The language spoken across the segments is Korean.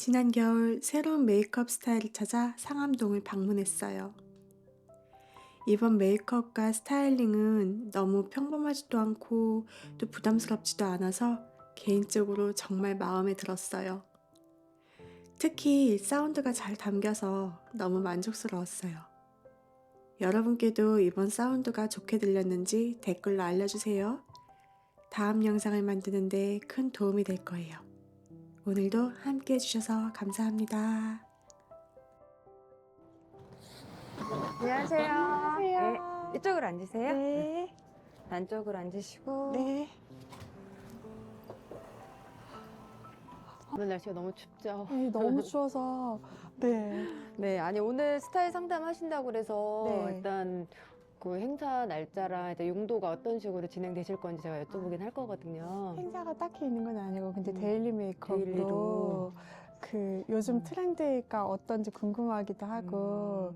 지난 겨울 새로운 메이크업 스타일을 찾아 상암동을 방문했어요. 이번 메이크업과 스타일링은 너무 평범하지도 않고 또 부담스럽지도 않아서 개인적으로 정말 마음에 들었어요. 특히 사운드가 잘 담겨서 너무 만족스러웠어요. 여러분께도 이번 사운드가 좋게 들렸는지 댓글로 알려주세요. 다음 영상을 만드는데 큰 도움이 될 거예요. 오늘도 함께 해주셔서 감사합니다. 안녕하세요. 안녕하세요. 네, 이쪽으로 앉으세요. 네. 안쪽으로 앉으시고. 네. 오늘 날씨가 너무 춥죠? 네, 너무 추워서. 네. 네, 아니 오늘 스타일 상담 하신다고 그래서 네. 일단 그 행사 날짜랑 일단 용도가 어떤 식으로 진행되실 건지 제가 여쭤보긴 할 거거든요. 행사가 딱히 있는 건 아니고, 근데 데일리 데일리로. 메이크업으로 그 요즘 트렌드가 어떤지 궁금하기도 하고,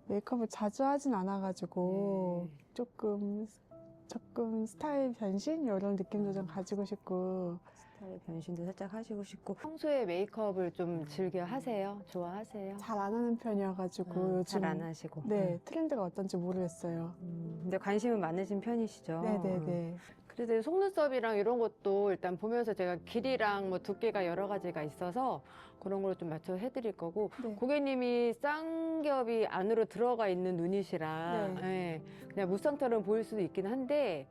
메이크업을 자주 하진 않아가지고, 네. 조금 스타일 변신? 이런 느낌도 좀 가지고 싶고. 스타일 변신도 살짝 하시고 싶고. 평소에 메이크업을 좀 즐겨 하세요? 좋아하세요? 잘 안 하는 편이어가지고, 요즘. 잘 안 하시고. 네, 트렌드가 어떤지 모르겠어요. 근데 관심은 많으신 편이시죠? 네네네. 그래서 속눈썹이랑 이런 것도 일단 보면서 제가 길이랑 뭐 두께가 여러 가지가 있어서 그런 걸 좀 맞춰 해드릴 거고 네. 고객님이 쌍겹이 안으로 들어가 있는 눈이시라 네. 예, 그냥 무쌍처럼 보일 수도 있긴 한데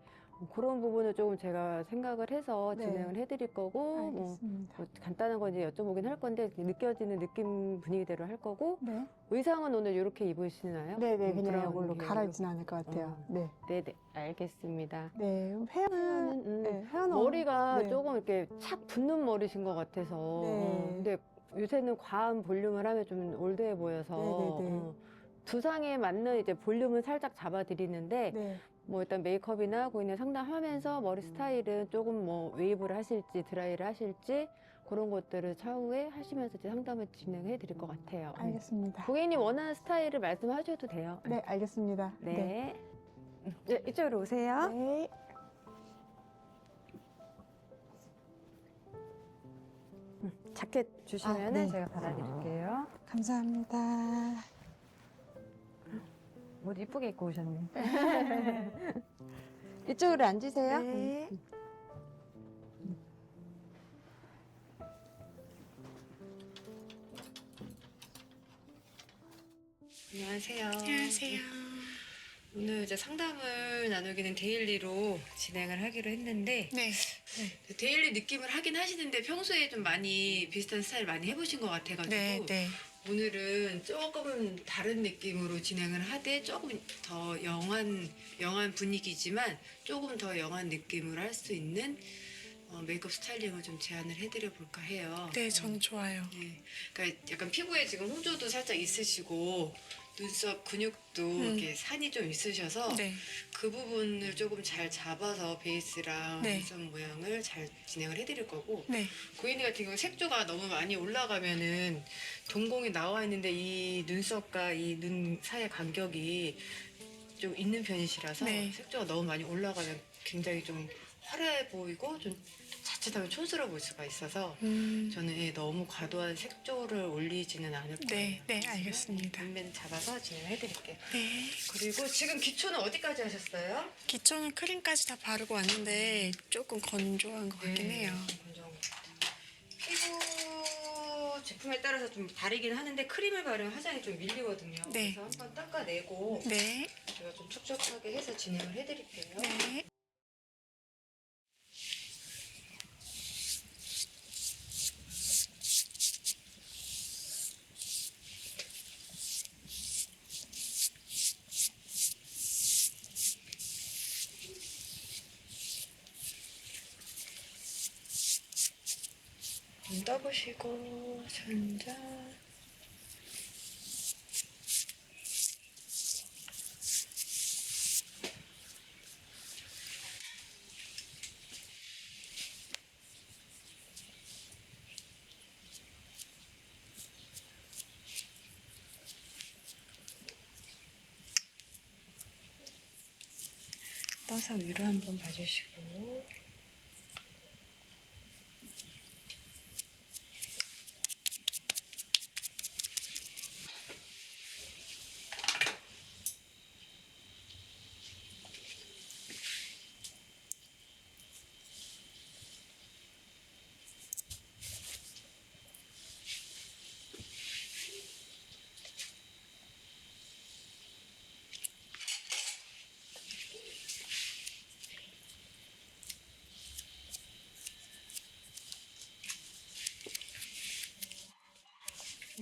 그런 부분을 조금 제가 생각을 해서 네. 진행을 해드릴 거고 뭐 알겠습니다. 간단한 건 이제 여쭤보긴 할 건데 느껴지는 느낌 분위기대로 할 거고 네. 의상은 오늘 이렇게 입으시나요? 네네, 그냥 브라운 이걸로 계열로? 갈아입진 않을 것 같아요. 네. 네네 알겠습니다. 네, 헤어는, 네, 헤어는. 머리가 네. 조금 이렇게 착 붙는 머리신 것 같아서. 네. 근데 요새는 과한 볼륨을 하면 좀 올드해 보여서. 네네네. 두상에 맞는 이제 볼륨은 살짝 잡아드리는데, 네. 뭐 일단 메이크업이나 고객님 상담하면서 머리 스타일은 조금 뭐 웨이브를 하실지 드라이를 하실지 그런 것들을 차후에 하시면서 이제 상담을 진행해 드릴 것 같아요. 알겠습니다. 고객님 원하는 스타일을 말씀하셔도 돼요. 네, 알겠습니다. 네. 네, 이쪽으로 오세요. 네. 자켓 주시면은 네. 제가 받아드릴게요. 감사합니다. 옷 이쁘게 입고 오셨네. 이쪽으로 앉으세요. 네. 안녕하세요. 안녕하세요. 오늘 이제 상담을 나누기는 데일리로 진행을 하기로 했는데 네. 데일리 느낌을 하긴 하시는데 평소에 좀 많이 비슷한 스타일 많이 해보신 것 같아가지고 네. 오늘은 조금 다른 느낌으로 진행을 하되 조금 더 영한 분위기지만 조금 더 영한 느낌으로 할 수 있는 메이크업 스타일링을 좀 제안을 해드려 볼까 해요. 네, 저는 좋아요. 네. 그러니까 약간 피부에 지금 홍조도 살짝 있으시고 눈썹 근육도 이렇게 산이 좀 있으셔서 네. 그 부분을 조금 잘 잡아서 베이스랑 네. 눈썹 모양을 잘 진행을 해드릴 거고 네. 고객님 같은 경우 색조가 너무 많이 올라가면은 동공이 나와 있는데 이 눈썹과 이 눈 사이의 간격이 좀 있는 편이시라서 네. 색조가 너무 많이 올라가면 굉장히 좀 화려해 보이고 좀 자칫하면 촌스러워 보일 수가 있어서 저는 너무 과도한 색조를 올리지는 않을 거예요. 네, 알겠습니다. 맨 잡아서 진행해드릴게요. 네. 그리고 지금 기초는 어디까지 하셨어요? 기초는 크림까지 다 바르고 왔는데 조금 건조한 것 같긴 해요. 건조한 것 같아요. 피부 제품에 따라서 좀 다르긴 하는데 크림을 바르면 화장이 좀 밀리거든요. 네. 그래서 한번 닦아내고 네. 제가 좀 촉촉하게 해서 진행을 해드릴게요. 네. 눈 떠보시고 천장 떠서 위로 한번 봐주시고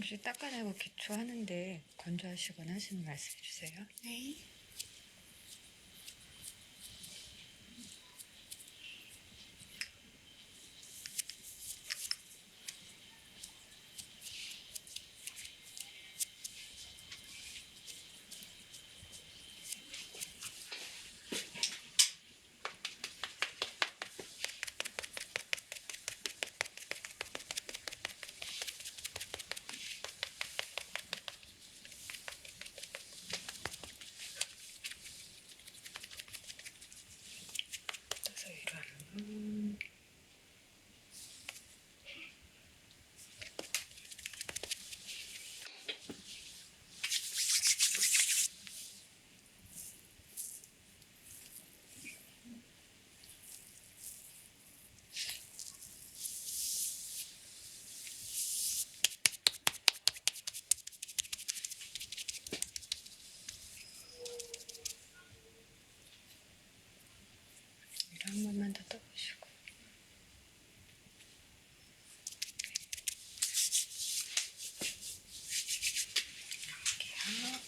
잠시 닦아내고 기초하는데 건조하시거나 하시면 말씀해 주세요. 네. 그래서 이런 한 번만 더 떠보시고. 이렇게요.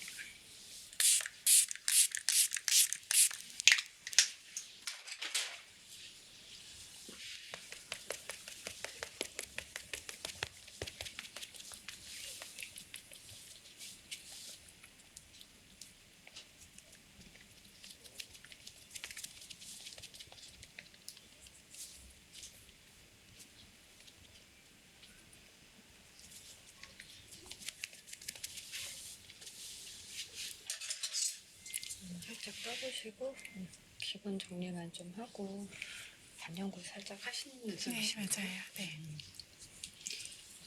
살짝 떠보시고 기본 정리만 좀 하고 반영구 살짝 하시는 네, 눈썹이시죠? 맞아요. 네.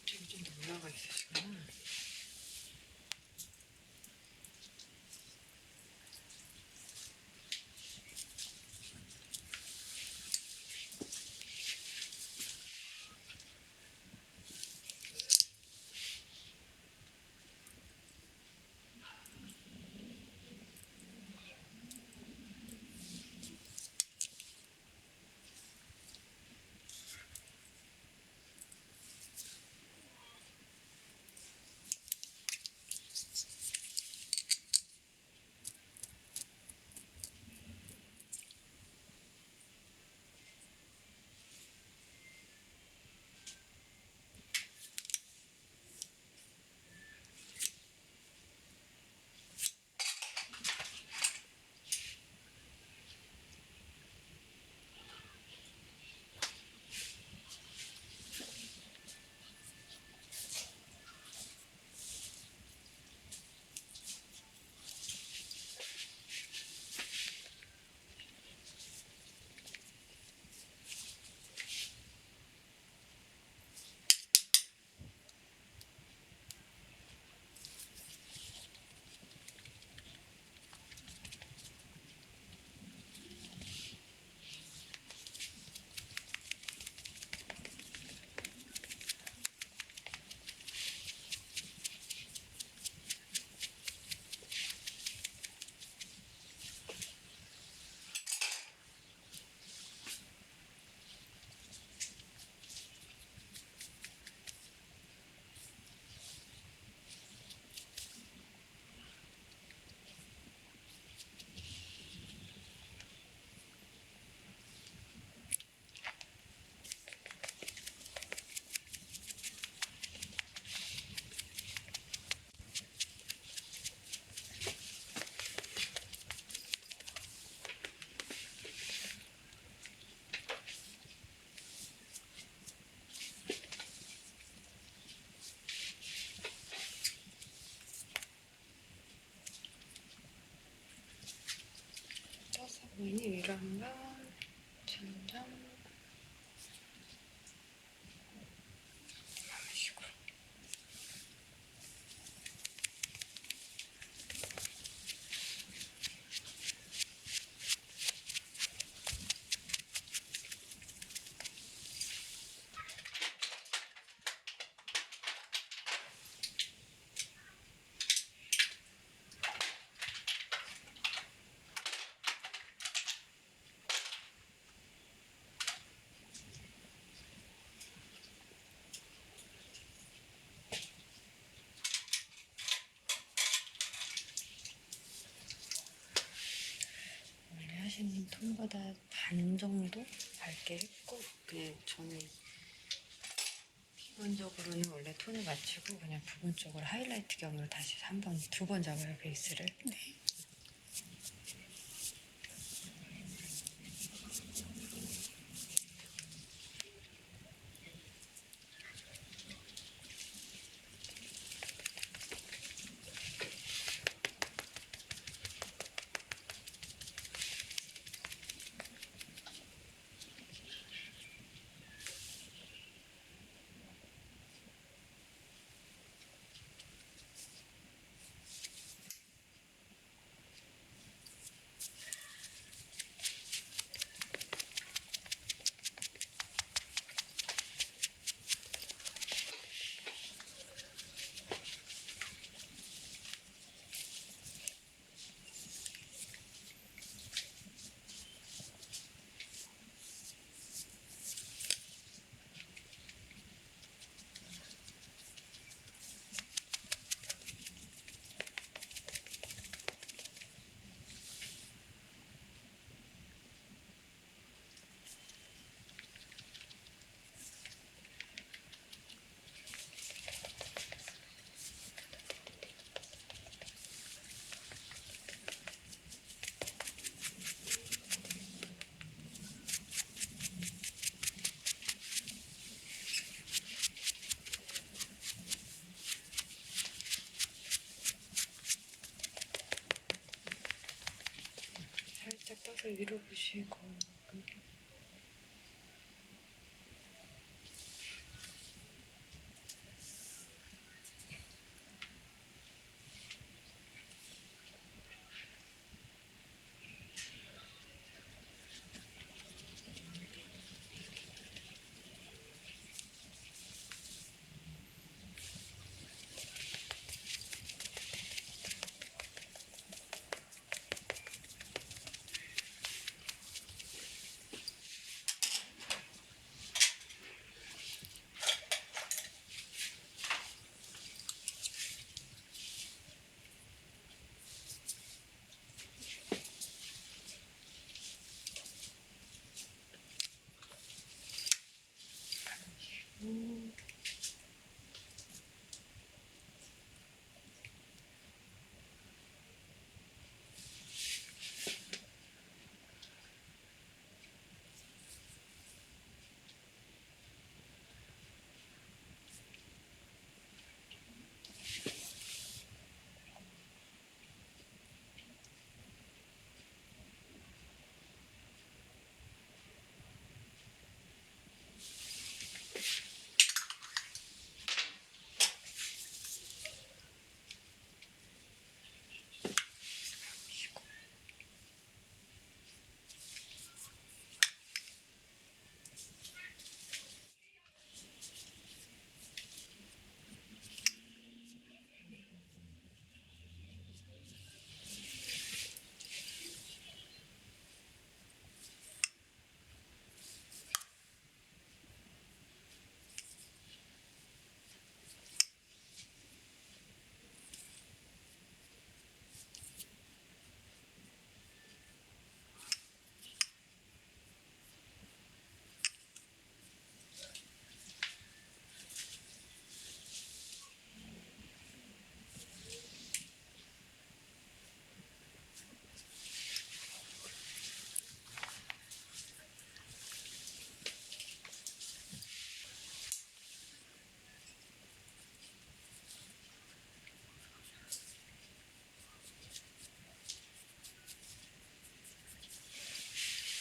좀 더 올라가 있으시구나. 선생님 톤보다 반 정도 밝게 했고, 그냥 저는 기본적으로는 원래 톤을 맞추고 그냥 부분적으로 하이라이트 겸으로 다시 두 번 잡아요, 베이스를. 네. 살짝 떠서 위로 보시고.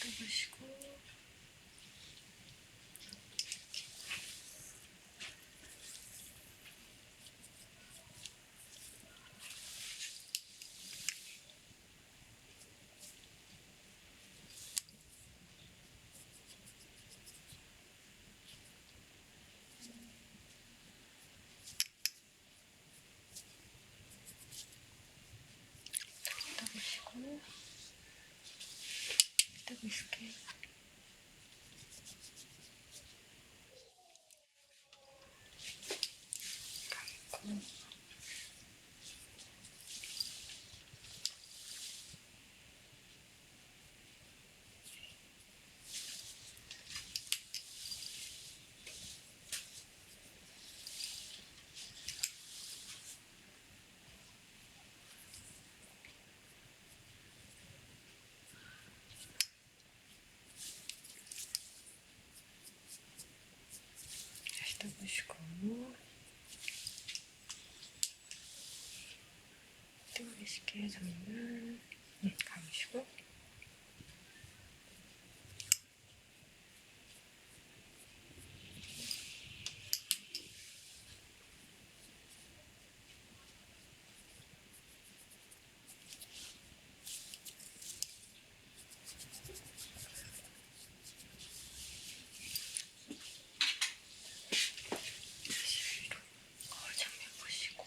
떠보시고. 떠보시고. 뜨고 있을게요. 감고. 떠보시고 뜨겁게 쉽게 정면 감으시고 다시 위로 정면 보시고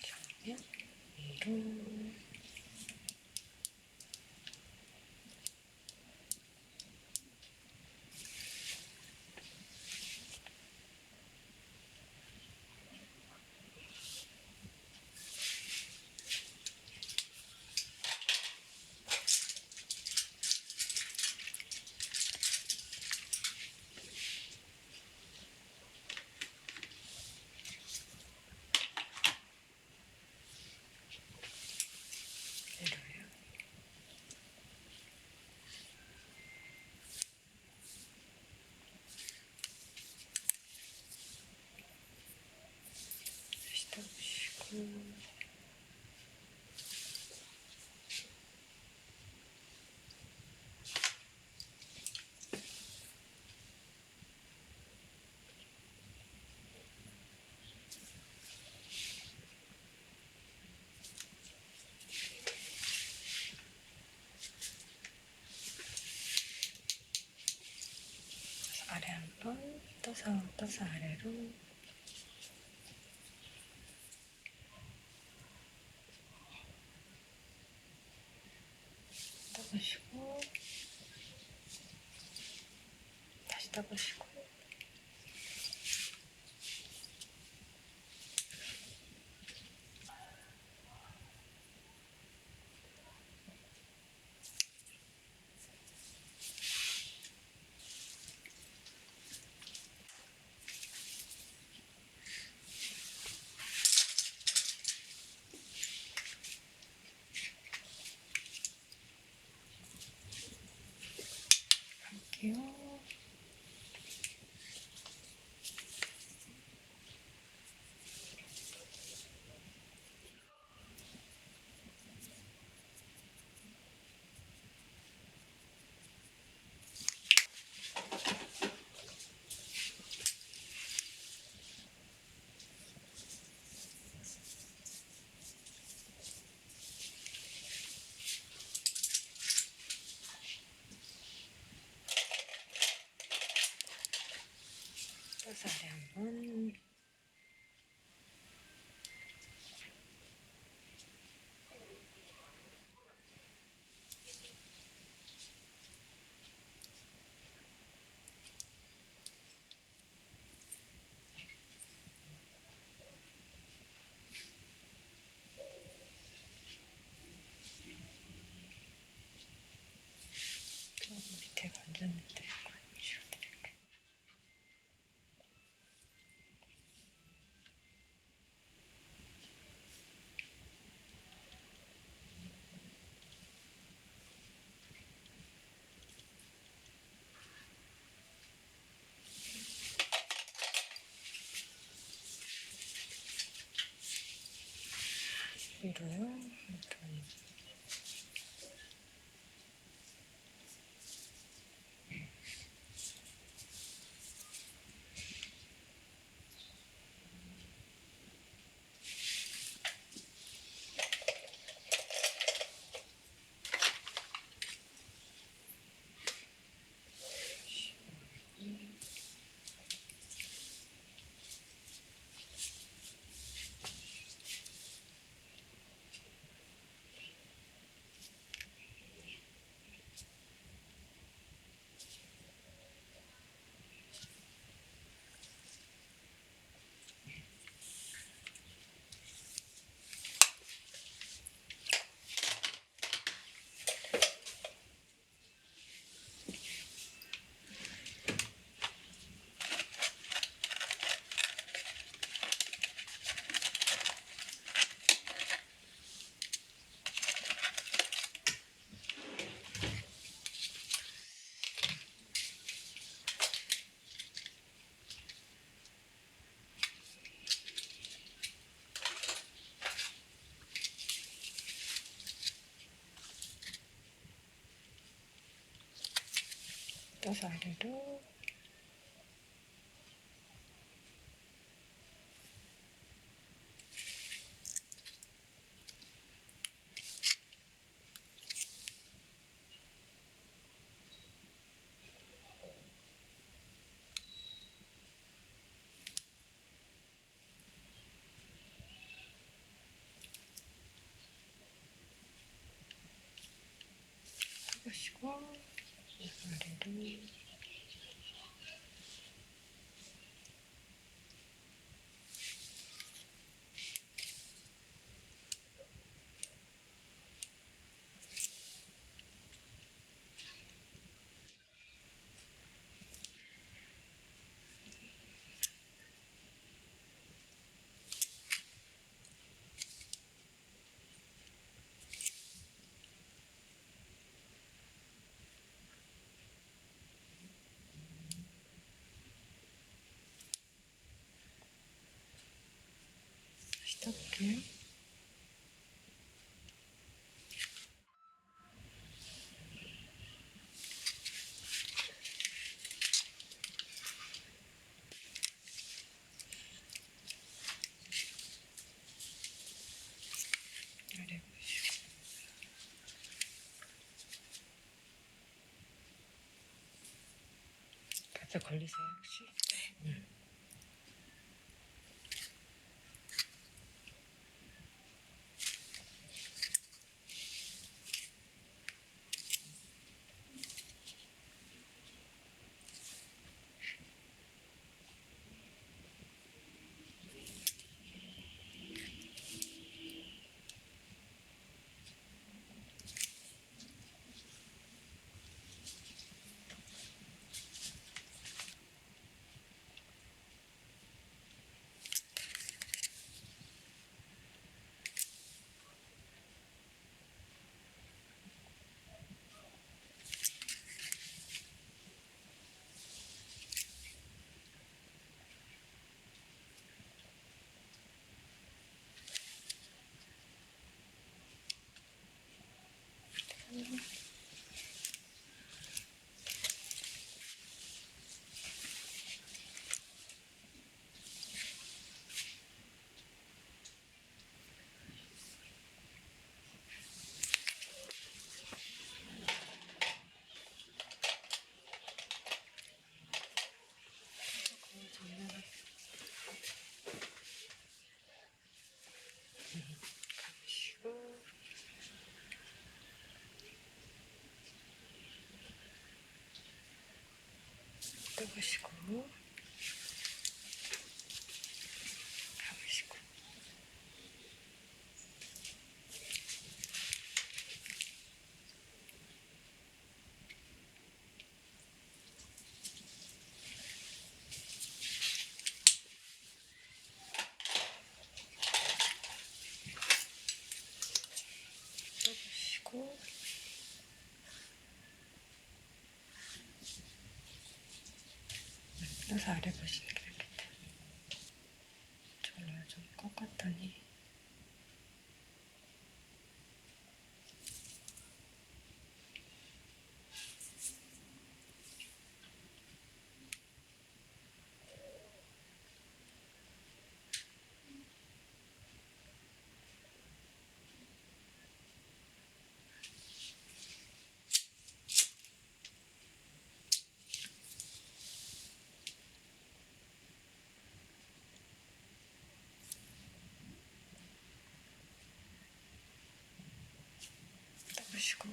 정면 위로 위로요. 다시 떠보시고 아래 한번 떠서 아래로 떠보시고 다시 떠보시고 갈게요. 떠서 아래 한번 밑에 건졌는데 지워드릴게요. 위로요. 떠서 아래로. 해보시고 아래로. 다시 떠볼게요. 아래 보시고. 가져 걸리세요 혹시? 네. 가보시고. 떠보시고. 가보시고. 떠보시고. 떠서 아래 보시는 게 낫겠다. 저를 좀 꺾었더니. 떠보시고.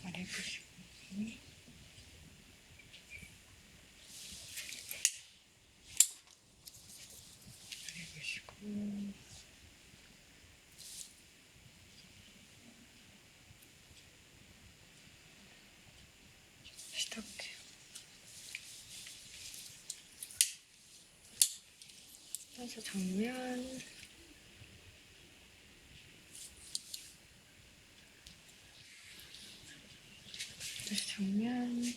아래 보시고. 아래 보시고. 다시 떠볼게요. 떠서 정면. 다시 정면.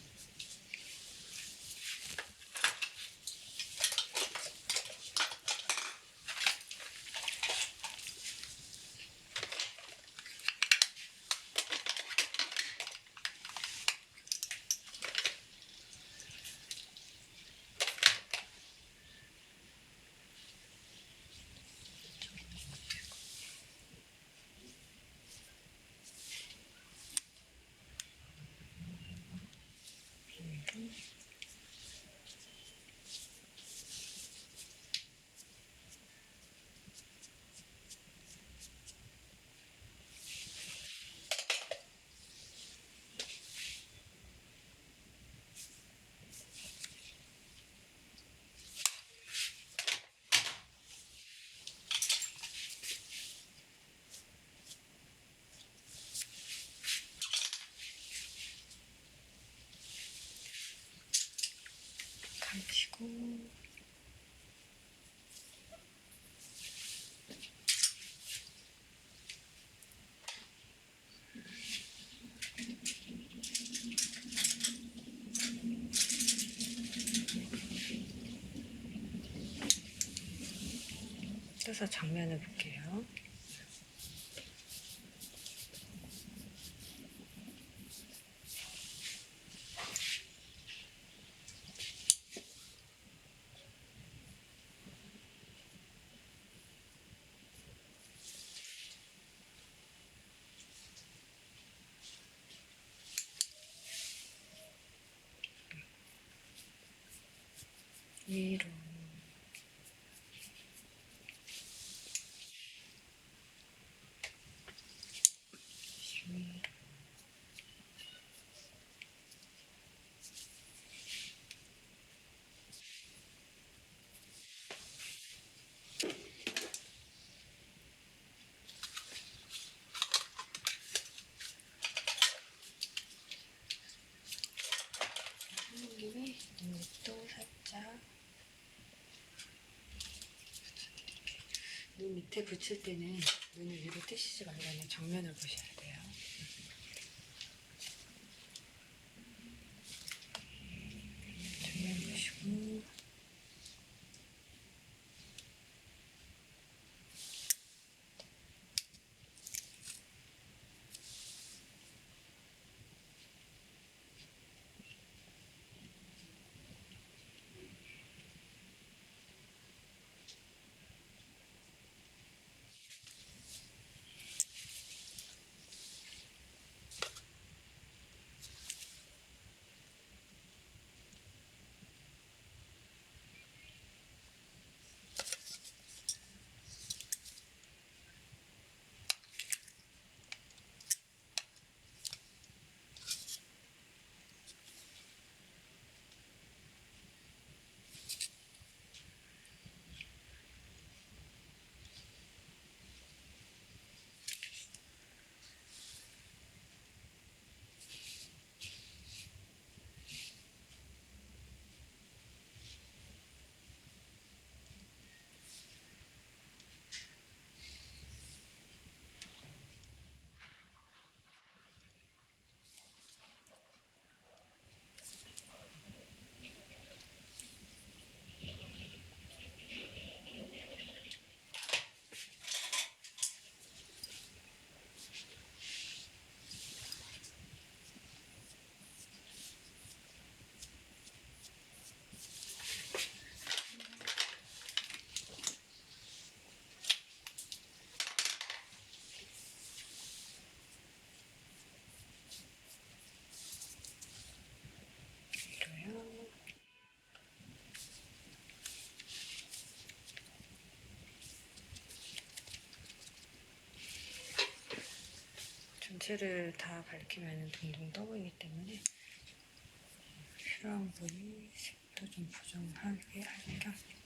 감시고. 떠서 정면을 볼게요. 위로. 위로. 하는 김에 눈밑도 살짝. 눈 밑에 붙일 때는 눈을 위로 뜨시지 말고 그냥 정면을 보셔야 돼요. 정면 보시고. 위로요. 전체를 다 밝히면 둥둥 떠 보이기 때문에 필요한 부위 색도 좀 보정하게 할 겸